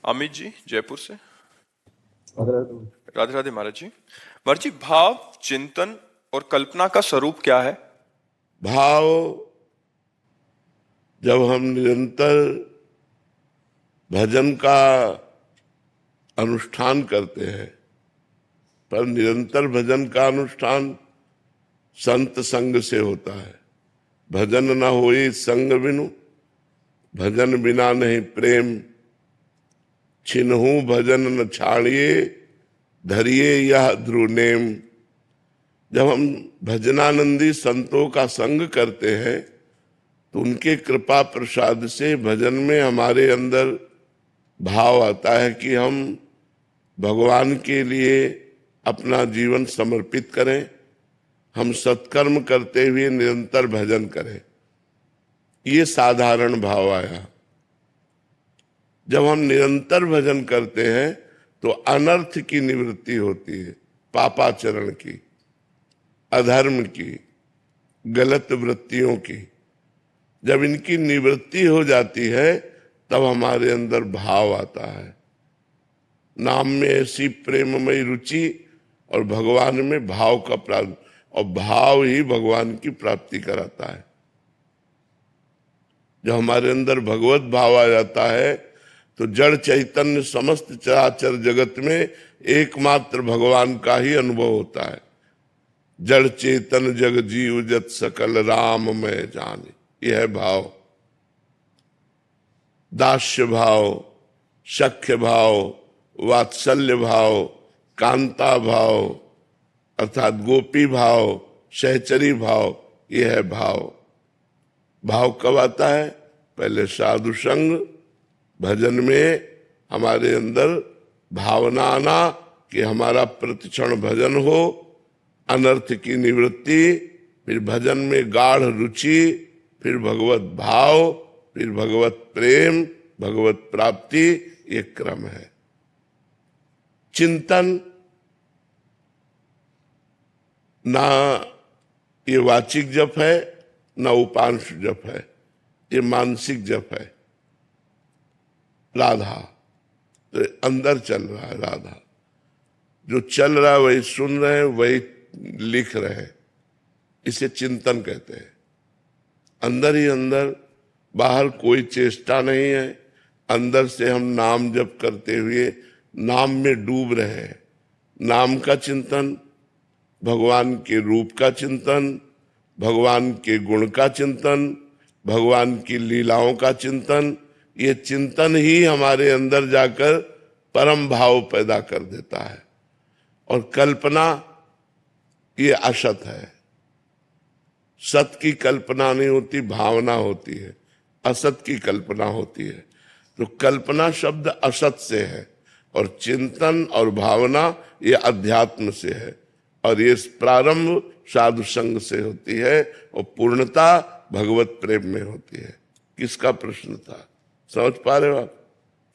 अमित जी जयपुर से। राधे राधे राधे महाराज जी। महाराज जी, भाव, चिंतन और कल्पना का स्वरूप क्या है? भाव जब हम निरंतर भजन का अनुष्ठान करते हैं, पर निरंतर भजन का अनुष्ठान संत संग से होता है। भजन न होई संग बिनु, भजन बिना नहीं प्रेम, छिन्हू भजन न छाड़िए, धरिए यह ध्रुव नेम। जब हम भजनानंदी संतों का संग करते हैं तो उनके कृपा प्रसाद से भजन में हमारे अंदर भाव आता है कि हम भगवान के लिए अपना जीवन समर्पित करें, हम सत्कर्म करते हुए निरंतर भजन करें। ये साधारण भाव आया। जब हम निरंतर भजन करते हैं तो अनर्थ की निवृत्ति होती है, पापाचरण की, अधर्म की, गलत वृत्तियों की। जब इनकी निवृत्ति हो जाती है तब हमारे अंदर भाव आता है। नाम में ऐसी प्रेममयी रुचि और भगवान में भाव का प्राप्त, और भाव ही भगवान की प्राप्ति कराता है। जब हमारे अंदर भगवत भाव आ जाता है तो जड़ चैतन्य समस्त चराचर जगत में एकमात्र भगवान का ही अनुभव होता है। जड़ चेतन जग जीव जत सकल राम में जाने, यह है भाव। दास्य भाव, सख्य भाव, वात्सल्य भाव, कांता भाव अर्थात गोपी भाव, सहचरी भाव, यह है भाव। भाव कब आता है? पहले साधु संग, भजन में हमारे अंदर भावना आना कि हमारा प्रतिक्षण भजन हो, अनर्थ की निवृत्ति, फिर भजन में गाढ़ रुचि, फिर भगवत भाव, फिर भगवत प्रेम, भगवत प्राप्ति, ये क्रम है। चिंतन ना ये वाचिक जप है, ना उपांश जप है, ये मानसिक जप है। राधा तो अंदर चल रहा है, राधा जो चल रहा है वही सुन रहे हैं, वही लिख रहे हैं, इसे चिंतन कहते हैं। अंदर ही अंदर, बाहर कोई चेष्टा नहीं है। अंदर से हम नाम जप करते हुए नाम में डूब रहे हैं। नाम का चिंतन, भगवान के रूप का चिंतन, भगवान के गुण का चिंतन, भगवान की लीलाओं का चिंतन, ये चिंतन ही हमारे अंदर जाकर परम भाव पैदा कर देता है। और कल्पना ये असत है। सत की कल्पना नहीं होती, भावना होती है। असत की कल्पना होती है। तो कल्पना शब्द असत से है और चिंतन और भावना ये अध्यात्म से है। और ये प्रारंभ साधु संग से होती है और पूर्णता भगवत प्रेम में होती है। किसका प्रश्न था? समझ पा रहे हो आप?